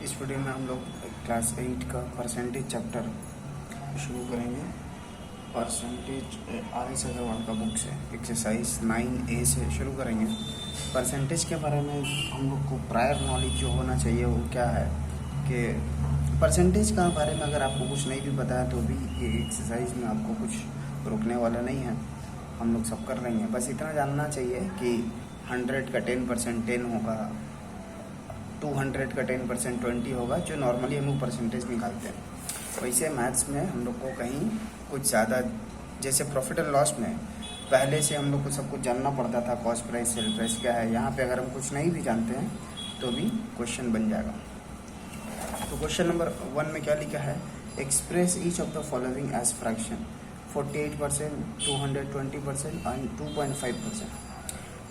इस वीडियो में हम लोग क्लास 8 का परसेंटेज चैप्टर शुरू करेंगे। परसेंटेज RS अग्रवाल का बुक से एक्सरसाइज 9A से शुरू करेंगे। परसेंटेज के बारे में हम लोग को प्रायर नॉलेज जो होना चाहिए वो क्या है कि परसेंटेज का बारे में अगर आपको कुछ नहीं भी पता है तो भी ये एक्सरसाइज में आपको कुछ रोकने वाला नहीं है, हम लोग सब कर लेंगे। बस इतना जानना चाहिए कि 100 का 10% 10 होगा, 200 का 10% 20 होगा, जो नॉर्मली हम लोग परसेंटेज निकालते हैं। वैसे मैथ्स में हम लोग को कहीं कुछ ज़्यादा, जैसे प्रॉफिट एंड लॉस में पहले से हम लोग को सब कुछ जानना पड़ता था, कॉस्ट प्राइस सेल प्राइस क्या है। यहाँ पे अगर हम कुछ नहीं भी जानते हैं तो भी क्वेश्चन बन जाएगा। तो क्वेश्चन नंबर 1 में क्या लिखा है, express each of the following as fraction 48%, 220% and 2.5%।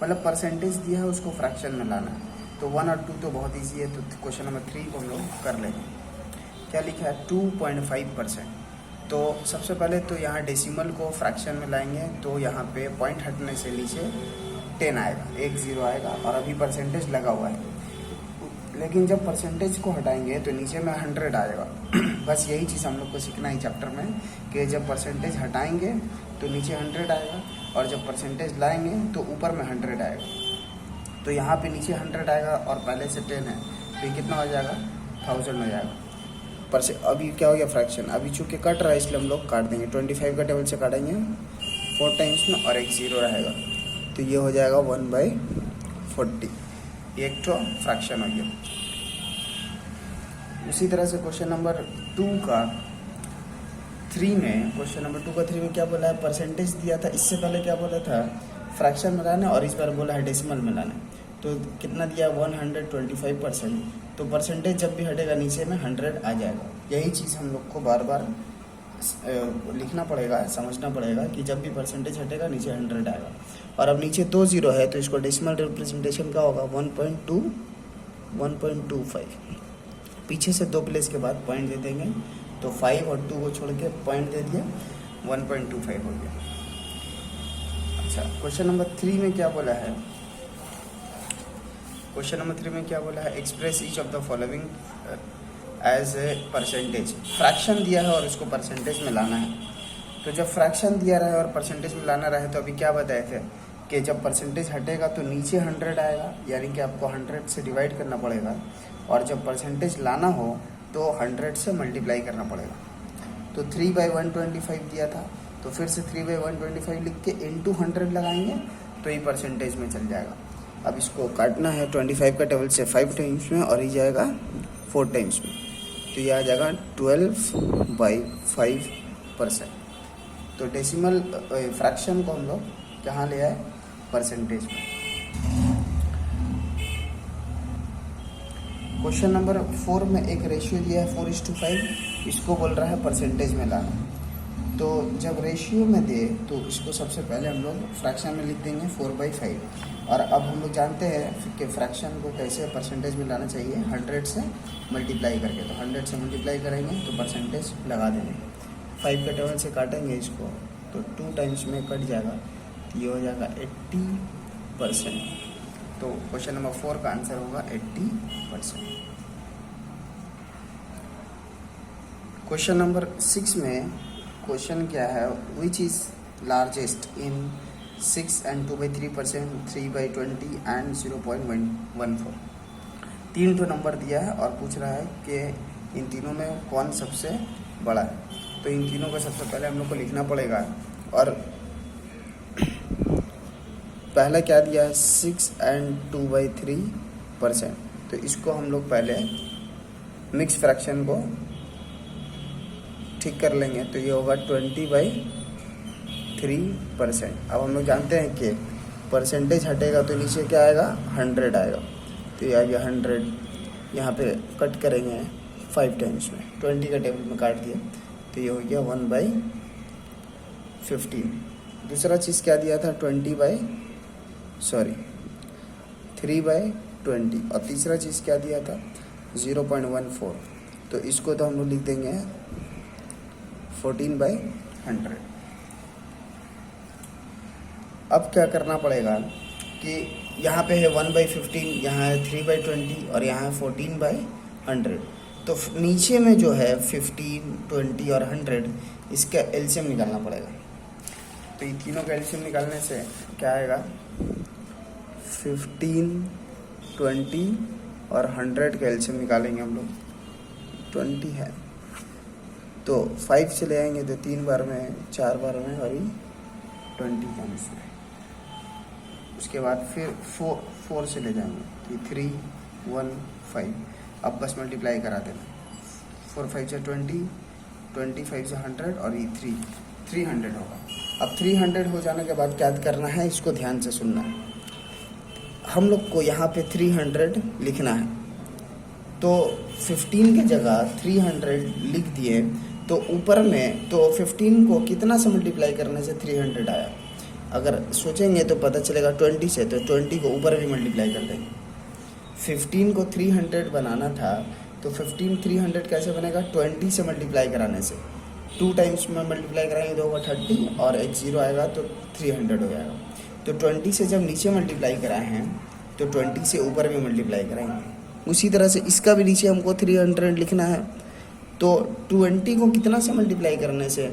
मतलब परसेंटेज दिया है, उसको फ्रैक्शन में लाना है। तो 1 और 2 तो बहुत इजी है, तो क्वेश्चन नंबर 3 को हम लोग कर लेंगे। क्या लिखा है, 2.5%। तो सबसे पहले तो यहाँ डेसिमल को फ्रैक्शन में लाएंगे, तो यहाँ पे पॉइंट हटने से नीचे 10 आएगा, 1 0 आएगा, और अभी परसेंटेज लगा हुआ है। लेकिन जब परसेंटेज को हटाएंगे तो नीचे में 100 आएगा। बस यही चीज़ हम लोग को सीखना है चैप्टर में कि जब परसेंटेज हटाएंगे तो नीचे 100 आएगा, और जब परसेंटेज लाएंगे तो ऊपर में 100 आएगा। तो यहाँ पे नीचे 100 आएगा और पहले से 10 है, तो ये कितना हो जाएगा, 1000 हो जाएगा। अभी क्या हो गया, फ्रैक्शन। अभी चूँकि कट रहा है इसलिए हम लोग काट देंगे, 25 का टेबल से काटेंगे 4 टाइम्स में, और 1 0 रहेगा, तो ये हो जाएगा 1/40। एक तो फ्रैक्शन हो गया। उसी तरह से क्वेश्चन नंबर 2 का 3 में, क्वेश्चन नंबर 2 का 3 में क्या बोला है, परसेंटेज दिया था, इससे पहले क्या बोला था, फ्रैक्शन में लाना, और इस बार बोला है डेसिमल में लाना। तो कितना दिया, 125%। तो परसेंटेज जब भी हटेगा नीचे में 100 आ जाएगा। यही चीज़ हम लोग को बार बार लिखना पड़ेगा, समझना पड़ेगा कि जब भी परसेंटेज हटेगा नीचे 100 आएगा। और अब नीचे 2 0 है, तो इसको डेसिमल रिप्रेजेंटेशन का होगा 1.25। पीछे से 2 प्लेस के बाद पॉइंट दे देंगे, तो 5 और 2 को छोड़ के पॉइंट दे दिया, 1.25 हो गया। अच्छा, क्वेश्चन नंबर 3 में क्या बोला है, क्वेश्चन नंबर 3 में क्या बोला है, express each of the following as a percentage. Fraction दिया है और उसको परसेंटेज में लाना है। तो जब फ्रैक्शन दिया रहा है और परसेंटेज में लाना रहे, तो अभी क्या बताए थे कि जब परसेंटेज हटेगा तो नीचे 100 आएगा, यानी कि आपको 100 से डिवाइड करना पड़ेगा, और जब परसेंटेज लाना हो तो 100 से मल्टीप्लाई करना पड़ेगा। तो 3/125 दिया था, तो फिर से 3/125 लिख के इंटू 100 लगाएंगे, तो ये परसेंटेज में चल जाएगा। अब इसको काटना है 25 का टेबल से 5 टाइम्स में, और ये जाएगा 4 टाइम्स में, तो ये आ जाएगा 12/5%। तो डेसिमल फ्रैक्शन को हम लोग कहाँ ले आए, परसेंटेज में। क्वेश्चन नंबर 4 में एक रेशियो दिया है 4:5, इसको बोल रहा है परसेंटेज में लाना। तो जब रेशियो में दे तो इसको सबसे पहले हम लोग फ्रैक्शन में लिख देंगे 4/5। और अब हम लोग जानते हैं कि फ्रैक्शन को कैसे परसेंटेज में लाना चाहिए, 100 से मल्टीप्लाई करके। तो 100 से मल्टीप्लाई करेंगे तो परसेंटेज लगा देंगे, 5 का टेबल से काटेंगे इसको, तो 2 टाइम्स में कट जाएगा, तो ये हो जाएगा 80%। तो क्वेश्चन नंबर 4 का आंसर होगा 80%। क्वेश्चन नंबर 6 में क्वेश्चन क्या है, which is largest in 6 and 2/3%, 3/20 and 0.14। 3 तो नंबर दिया है और पूछ रहा है कि इन तीनों में कौन सबसे बड़ा है। तो इन तीनों को सबसे पहले हम लोग को लिखना पड़ेगा। और पहला क्या दिया है, 6 and 2/3%। तो इसको हम लोग पहले मिक्स फ्रैक्शन को ठीक कर लेंगे, तो ये होगा 20/3%। अब हम लोग जानते हैं कि परसेंटेज हटेगा तो नीचे क्या आएगा, 100 आएगा, तो ये आ गया 100। यहाँ पे कट करेंगे 5 टाइम्स में, 20 का टेबल में काट दिया, तो ये हो गया 1/15। दूसरा चीज़ क्या दिया था, 3/20, और तीसरा चीज़ क्या दिया था, 0.14। तो इसको तो हम लोग लिख देंगे 14/100। अब क्या करना पड़ेगा कि यहाँ पे है 1/15, यहाँ है 3/20, और यहाँ है 14/100। 100। तो नीचे में जो है 15, 20 और 100, इसका एलसीएम निकालना पड़ेगा। तो ये तीनों का एलसीएम निकालने से क्या आएगा, 15, 20 और 100 का एलसीएम निकालेंगे हम लोग। 20 है तो 5 से ले आएंगे तो 3 बार में, 4 बार में, और ये 20 का आंसर है। उसके बाद फिर 4 से ले जाएंगे तो 3, 1, 5। अब बस मल्टीप्लाई करा देना, 4 5 से 20, 25 से 100 और ये 300 होगा। अब 300 हो जाने के बाद क्या करना है, इसको ध्यान से सुनना है। हम लोग को यहाँ पे 300 लिखना है, तो 15 की जगह 300 लिख दिए, तो ऊपर में तो 15 को कितना से मल्टीप्लाई करने से 300 आया, अगर सोचेंगे तो पता चलेगा 20 से, तो 20 को ऊपर भी मल्टीप्लाई कर देंगे। 15 को 300 बनाना था तो 15 300 कैसे बनेगा, 20 से मल्टीप्लाई कराने से। 2 टाइम्स में मल्टीप्लाई कराएंगे तो होगा 30 और एक 0 आएगा तो 300 हो जाएगा। तो 20 से जब नीचे मल्टीप्लाई कराए हैं तो 20 से ऊपर भी मल्टीप्लाई कराएंगे। उसी तरह से इसका भी नीचे हमको 300 लिखना है, तो 20 को कितना से मल्टीप्लाई करने से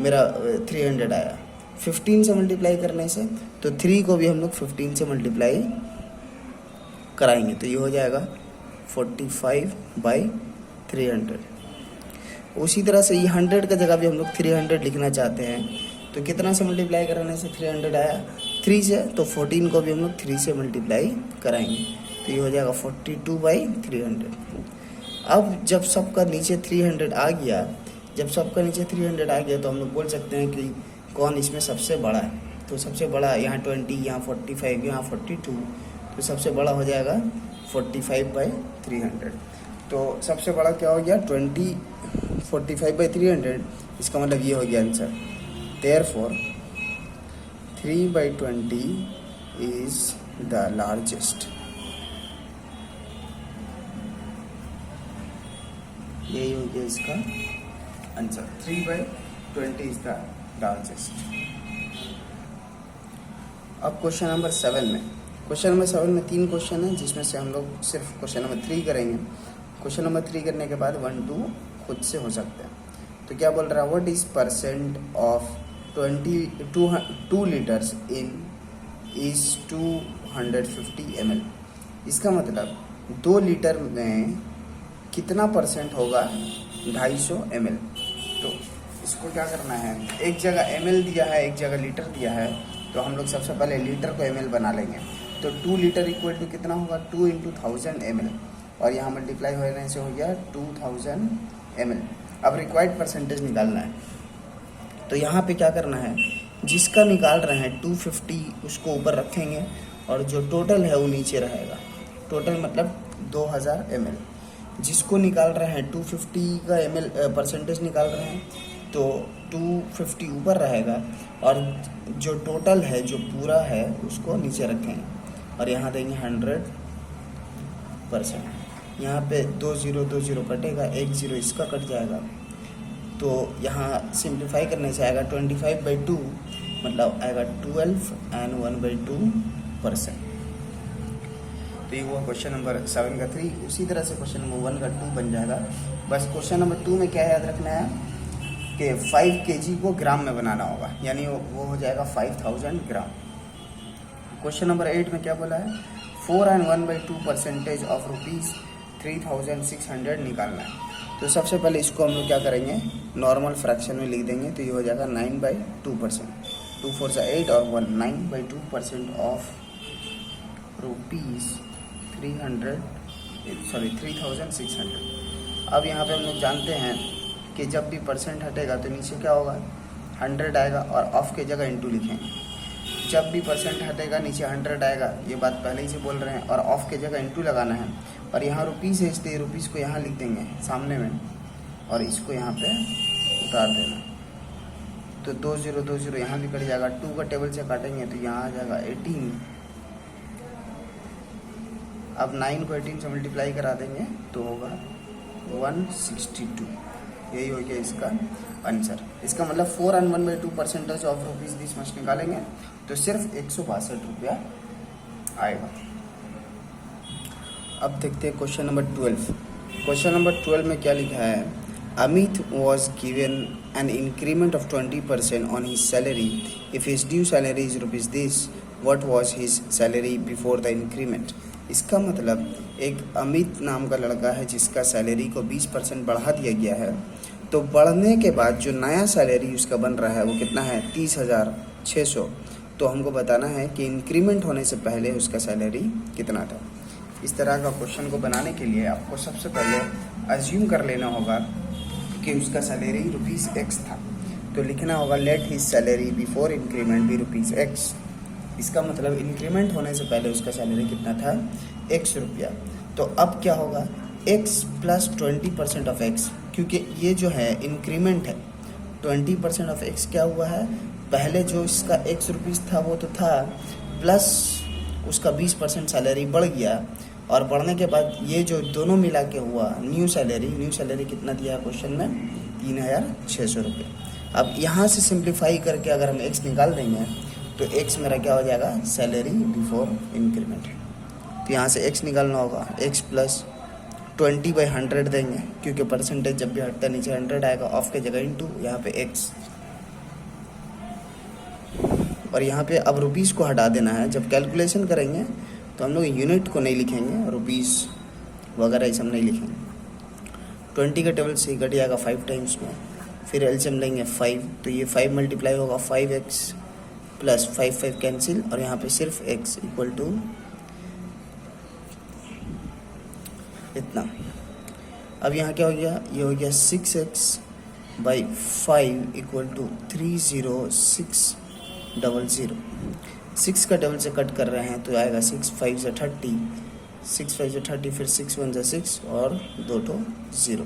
मेरा 300 आया, 15 से मल्टीप्लाई करने से, तो 3 को भी हम लोग 15 से मल्टीप्लाई कराएंगे तो ये हो जाएगा 45/300। उसी तरह से ये 100 का जगह भी हम लोग 300 लिखना चाहते हैं, तो कितना से मल्टीप्लाई कराने से 300 आया, 3 से, तो 14 को भी हम लोग 3 से मल्टीप्लाई कराएंगे तो ये हो जाएगा 42/300। अब जब सबका नीचे 300 आ गया, तो हम लोग बोल सकते हैं कि कौन इसमें सबसे बड़ा है। तो सबसे बड़ा यहाँ 20, यहाँ 45, यहाँ 42, तो सबसे बड़ा हो जाएगा 45/300। तो सबसे बड़ा क्या हो गया, 45/300। इसका मतलब ये हो गया answer. Therefore 3/20 is the largest। यही हो गया इसका आंसर, 3/20 is the largest। अब क्वेश्चन नंबर 7 में 3 क्वेश्चन है, जिसमें से हम लोग सिर्फ क्वेश्चन नंबर 3 करेंगे। क्वेश्चन नंबर 3 करने के बाद 1, 2 खुद से हो सकते हैं। तो क्या बोल रहा है, what is percent of 2 litres in is 250 ml। इसका मतलब 2 लीटर में कितना परसेंट होगा 250 ml। तो इसको क्या करना है, एक जगह ml दिया है, एक जगह लीटर दिया है, तो हम लोग सबसे पहले लीटर को ml बना लेंगे। तो 2 लीटर इक्वल टू कितना होगा, 2 × 1000 ml, और यहाँ मल्टीप्लाई होने से हो गया 2000 ml। अब रिक्वायर्ड परसेंटेज निकालना है, तो यहाँ पे क्या करना है, जिसका निकाल रहे हैं 250 उसको ऊपर रखेंगे और जो टोटल है वो नीचे रहेगा। टोटल मतलब 2000 ml। जिसको निकाल रहे हैं 250 का ml परसेंटेज निकाल रहे हैं, तो 250 ऊपर रहेगा और जो टोटल है, जो पूरा है, उसको नीचे रखेंगे और यहाँ देंगे 100%। यहाँ पे 2 0 कटेगा, 1 0 इसका कट जाएगा, तो यहाँ सिंप्लीफाई करने से आएगा 25/2, मतलब आएगा 12 and 1/2%। तो ये हुआ क्वेश्चन नंबर 7 का 3। उसी तरह से क्वेश्चन नंबर 1 का 2 बन जाएगा। बस क्वेश्चन नंबर 2 में क्या याद रखना है कि 5 kg को ग्राम में बनाना होगा, यानी वो हो जाएगा 5000 ग्राम। क्वेश्चन नंबर 8 में क्या बोला है, 4 and 1/2% ऑफ ₹3600 निकालना है। तो सबसे पहले इसको हम लोग क्या करेंगे, नॉर्मल फ्रैक्शन में लिख देंगे, तो ये हो जाएगा 9/2%। 2 4 से 8 और 1, 9/2% ऑफ ₹3600। अब यहाँ पे हम लोग जानते हैं कि जब भी परसेंट हटेगा तो नीचे क्या होगा, 100 आएगा और ऑफ के जगह इंटू लिखेंगे। जब भी परसेंट हटेगा नीचे 100 आएगा, ये बात पहले ही से बोल रहे हैं, और ऑफ के जगह इंटू लगाना है। और यहाँ रुपीज़ है, इसलिए रुपीज़ को यहाँ लिख देंगे सामने में और इसको यहाँ पे उतार देना। तो 2 0 यहाँ भी कट जाएगा, 2 का टेबल से काटेंगे तो यहाँ आ जाएगा 18। अब 9 को 18 से मल्टीप्लाई करा देंगे तो होगा 162। यही हो गया इसका आंसर। इसका मतलब 4 and 1/2% of rupees this much निकालेंगे तो सिर्फ 162 रुपया आएगा। अब देखते हैं क्वेश्चन नंबर 12। क्वेश्चन नंबर 12 में क्या लिखा है, Amit was given an increment of 20% on his salary if his due salary is rupees this, what was his salary before the increment. इसका मतलब एक अमित नाम का लड़का है जिसका सैलरी को 20% बढ़ा दिया गया है, तो बढ़ने के बाद जो नया सैलरी उसका बन रहा है वो कितना है, 30,600। तो हमको बताना है कि इंक्रीमेंट होने से पहले उसका सैलरी कितना था। इस तरह का क्वेश्चन को बनाने के लिए आपको सबसे पहले अज्यूम कर लेना होगा कि उसका सैलरी ₹X था, तो लिखना होगा let his salary before increment be ₹X। इसका मतलब इंक्रीमेंट होने से पहले उसका सैलरी कितना था, X रुपया। तो अब क्या होगा, X प्लस 20% ऑफ X, क्योंकि ये जो है इंक्रीमेंट है, 20% ऑफ X क्या हुआ है, पहले जो इसका X रुपीज़ था वो तो था, प्लस उसका 20% सैलरी बढ़ गया, और बढ़ने के बाद ये जो दोनों मिला के हुआ न्यू सैलरी कितना दिया है क्वेश्चन में, 3,600 रुपये। अब यहाँ से सिंप्लीफाई करके अगर हम X निकाल देंगे तो X मेरा क्या हो जाएगा, सैलरी बिफोर इंक्रीमेंट। तो यहाँ से X निकालना होगा, X प्लस 20/100 देंगे, क्योंकि परसेंटेज जब भी हटता है नीचे 100 आएगा, ऑफ के जगह इंटू यहाँ पे X, और यहाँ पे अब रुपीज़ को हटा देना है। जब कैलकुलेशन करेंगे तो हम लोग यूनिट को नहीं लिखेंगे, रुपीज़ वगैरह ये सब नहीं लिखेंगे। 20 का टेबल से कट जाएगा 5 टाइम्स में, फिर एलसीएम लेंगे 5, तो ये 5 मल्टीप्लाई होगा 5x प्लस 5 कैंसिल, और यहाँ पे सिर्फ x इक्वल टू इतना। अब यहाँ क्या हो गया, ये हो गया 6x/5 इक्वल टू 30600। 6 का डबल से कट कर रहे हैं तो आएगा 6 5 से 30, 6 5 से 30, फिर 6 1 से 6 और 2 तो 0।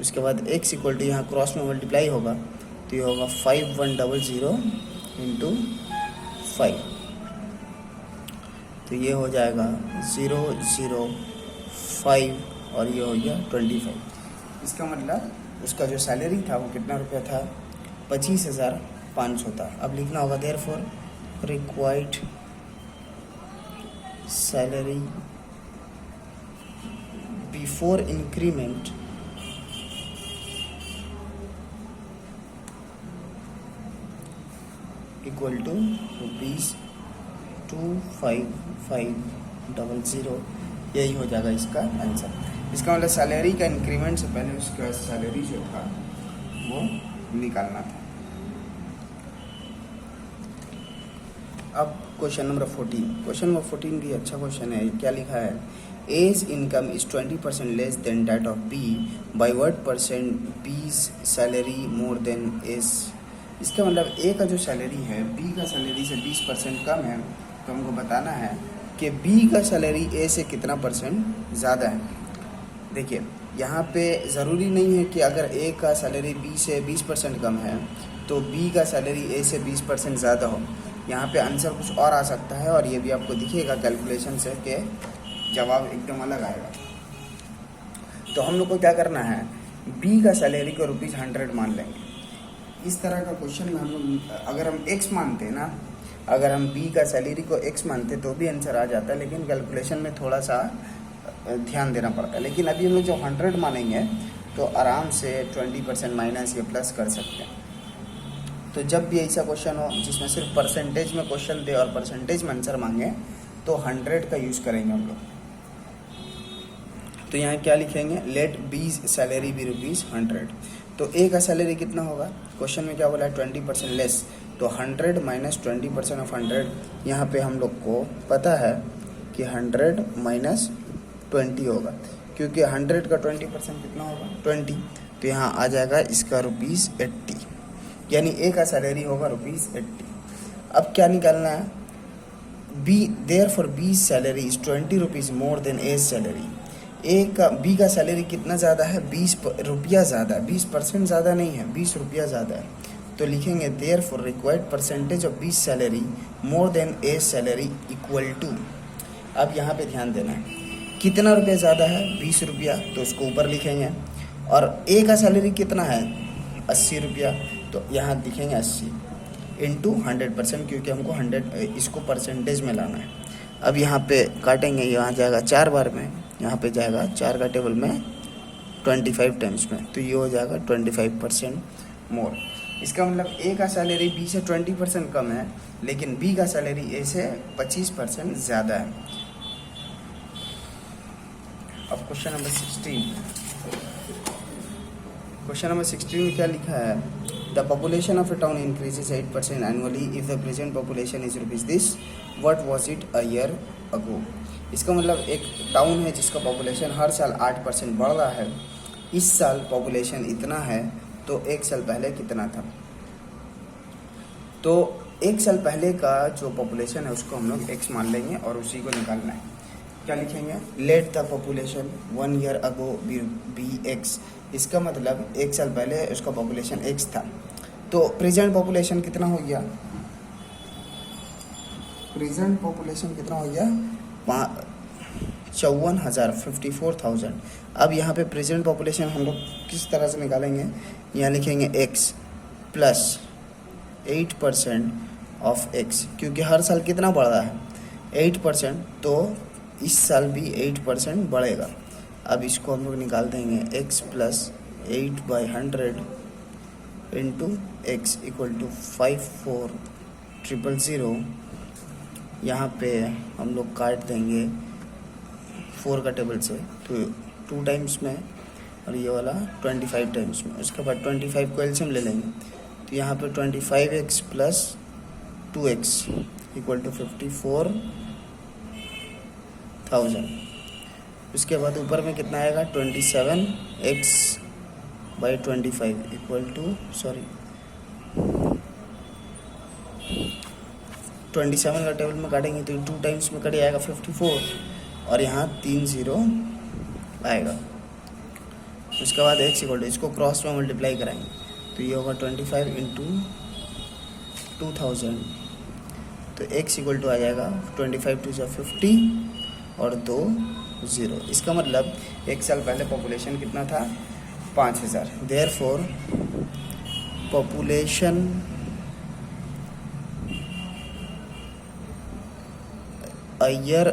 उसके बाद x इक्वल टू यहाँ क्रॉस में मल्टीप्लाई होगा तो ये होगा 5100 इंटू 5, तो ये हो जाएगा 005 और ये हो गया 25। इसका मतलब उसका जो सैलरी था वो कितना रुपया था, 25,500 था। अब लिखना होगा therefore required salary before increment equal to ₹25500। यही हो जाएगा इसका आंसर। इसका मतलब सैलरी का इंक्रीमेंट से पहले उसका सैलरी जो था वो निकालना था। अब क्वेश्चन नंबर 14। क्वेश्चन नंबर 14 भी अच्छा क्वेश्चन है। क्या लिखा है, A's income is 20% less than that of B, by what percent B's salary more than A's. इसका मतलब ए का जो सैलरी है बी का सैलरी से 20% कम है, तो हमको बताना है कि बी का सैलरी ए से कितना परसेंट ज़्यादा है। देखिए यहाँ पे ज़रूरी नहीं है कि अगर ए का सैलरी बी से 20% कम है तो बी का सैलरी ए से 20% ज़्यादा हो। यहाँ पे आंसर कुछ और आ सकता है और ये भी आपको दिखेगा कैलकुलेशन से कि जवाब एकदम अलग आएगा। तो हम लोग को क्या करना है, बी का सैलरी को ₹100 मान लेंगे। इस तरह का क्वेश्चन में हम लोग अगर हम x मानते हैं ना, अगर हम b का सैलरी को x मानते तो भी आंसर आ जाता है, लेकिन कैलकुलेशन में थोड़ा सा ध्यान देना पड़ता है। लेकिन अभी हम लोग जब 100 मानेंगे तो आराम से 20% माइनस या प्लस कर सकते हैं। तो जब भी ऐसा क्वेश्चन हो जिसमें सिर्फ परसेंटेज में क्वेश्चन दे और परसेंटेज में आंसर मांगे तो 100 का यूज़ करेंगे हम लोग। तो यहाँ क्या लिखेंगे, लेट बीज सैलरी बी ₹100। तो ए का सैलरी कितना होगा, क्वेश्चन में क्या बोला है 20% लेस, तो 100 माइनस 20% ऑफ 100। यहाँ पे हम लोग को पता है कि 100 माइनस 20 होगा, क्योंकि 100 का 20% कितना होगा 20, तो यहाँ आ जाएगा इसका ₹80, यानी ए का सैलरी होगा ₹80। अब क्या निकालना है, B therefore B salary is ₹20 more than A salary. A का बी का सैलरी कितना ज़्यादा है, 20 रुपया ज़्यादा है, 20% ज़्यादा नहीं है, 20 रुपया ज़्यादा है। तो लिखेंगे therefore required percentage of B salary more than A salary equal to. अब यहाँ पे ध्यान देना है, कितना रुपया ज़्यादा है, 20 रुपया, तो उसको ऊपर लिखेंगे। और ए का सैलरी कितना है 80 रुपया, तो यहाँ लिखेंगे 80 इंटू 100%, क्योंकि हमको 100 इसको परसेंटेज में लाना है। अब यहाँ पे काटेंगे, यहाँ जाएगा 4 बार में, यहाँ पे जाएगा 4 का टेबल में 25 टाइम्स में, तो ये हो जाएगा 25% मोर। इसका मतलब ए का सैलरी बी से 20% कम है, लेकिन बी का सैलरी ए से 25% ज़्यादा है। अब क्वेश्चन नंबर 16 में क्या लिखा है? The population of A town increases 8% annually if the present population is rupees this, what was it a year अगो। इसका मतलब एक टाउन है जिसका पॉपुलेशन हर साल 8% बढ़ रहा है, इस साल पॉपुलेशन इतना है, तो एक साल पहले कितना था? तो एक साल पहले का जो पॉपुलेशन है उसको हम लोग x मान लेंगे और उसी को निकालना है। क्या लिखेंगे? Let the population 1 year ago be x। इसका मतलब एक साल पहले उसका पॉपुलेशन x था, तो प्रेजेंट पॉपुलेशन कितना हो गया? प्रेजेंट पॉपुलेशन कितना हो गया? 54,000। अब यहाँ पे प्रेजेंट पॉपुलेशन हम लोग किस तरह से निकालेंगे? यहाँ लिखेंगे x प्लस 8% ऑफ x, क्योंकि हर साल कितना बढ़ रहा है? 8%, तो इस साल भी 8% बढ़ेगा। अब इसको हम लोग निकाल देंगे x plus 8/100 into x equal to 54,000। यहाँ पे हम लोग काट देंगे 4 का टेबल से, तो 2 टाइम्स में और ये वाला 25 टाइम्स में। उसके बाद 25 को एलसीएम ले लेंगे, तो यहाँ पे 25x plus 2x equal to 54,000। उसके बाद ऊपर में कितना आएगा? 27x/25 इक्वल टू 27 का टेबल में काटेंगे तो 2 टाइम्स में कट जाएगा 54 और यहाँ 3 0 आएगा। उसके बाद x इक्वल टू, इसको क्रॉस में मल्टीप्लाई कराएंगे तो ये होगा 25 इंटू 2000, तो x इक्वल टू आ जाएगा 25 2 50 और 2 0। इसका मतलब एक साल पहले पॉपुलेशन कितना था? 5000। Therefore population a year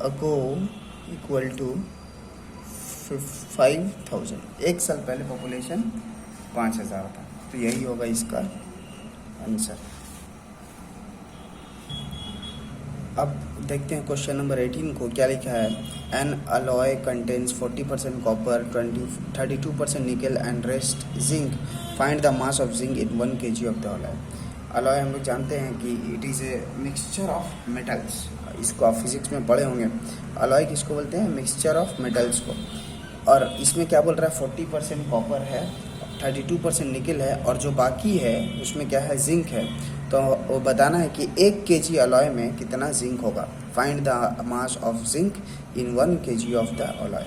ago equal to 5000। एक साल पहले पॉपुलेशन 5000 था, तो यही होगा इसका आंसर। अब देखते हैं क्वेश्चन नंबर 18 को क्या लिखा है। एन अलॉय कंटेन्स 40% कॉपर, 32% निकल and rest zinc, find the mass of zinc in 1 kg of the alloy. Alloy हम लोग जानते हैं कि it is a mixture of metals, इसको आप फिजिक्स में पढ़े होंगे। अलॉय किसको बोलते हैं? मिक्सचर ऑफ मेटल्स को। और इसमें क्या बोल रहा है? 40% कॉपर है, 32% निकल है और जो बाकी है उसमें क्या है? जिंक है। तो वो बताना है कि 1 kg अलॉय में कितना जिंक होगा। Find the mass of zinc in 1 kg of the alloy.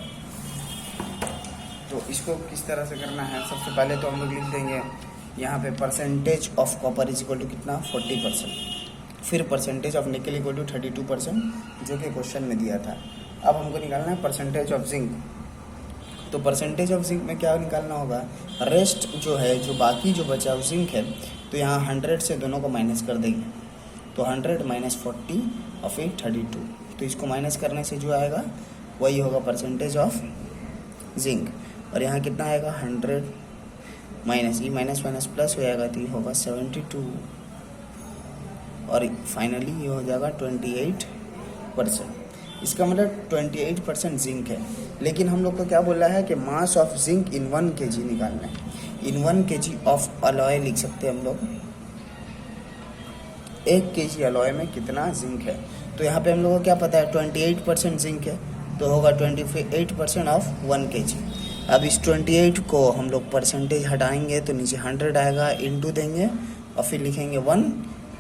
तो इसको किस तरह से करना है? सबसे पहले तो हम लोग लिख देंगे यहाँ पे percentage of copper is equal to कितना? 40%। फिर percentage of nickel equal to 32%, जो कि क्वेश्चन में दिया था। अब हमको निकालना है परसेंटेज ऑफ जिंक। तो परसेंटेज ऑफ जिंक में क्या निकालना होगा? रेस्ट जो है, जो बाकी जो बचा वो जिंक है, तो यहाँ 100 से दोनों को माइनस कर देंगे, तो 100 माइनस 40 और फिर 32, तो इसको माइनस करने से जो आएगा वही होगा परसेंटेज ऑफ जिंक। और यहाँ कितना आएगा? 100 माइनस, ये माइनस माइनस प्लस हो जाएगा, तो ये होगा 72 और फाइनली ये हो जाएगा 28%। इसका मतलब 28% जिंक है। लेकिन हम लोग को क्या बोला है कि mass of zinc in 1 kg निकालना है। इन 1 kg ऑफ अलॉय लिख सकते हैं हम लोग, 1 kg अलॉय में कितना जिंक है। तो यहाँ पे हम लोग को क्या पता है? 28% जिंक है, तो होगा 28% ऑफ 1 kg। अब इस 28 को हम लोग परसेंटेज हटाएंगे तो नीचे 100 आएगा, इंटू देंगे और फिर लिखेंगे 1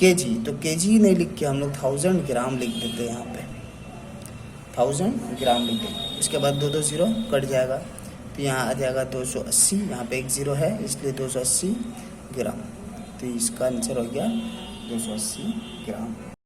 kg। तो kg नहीं लिख के हम लोग 1000 ग्राम लिख देते हैं, यहाँ पे 1000 ग्राम लिख देंगे। इसके बाद 2 2 0 कट जाएगा, तो यहाँ आ जाएगा 280, यहाँ पे 1 0 है इसलिए 280 ग्राम। तो इसका आंसर हो गया 280 ग्राम।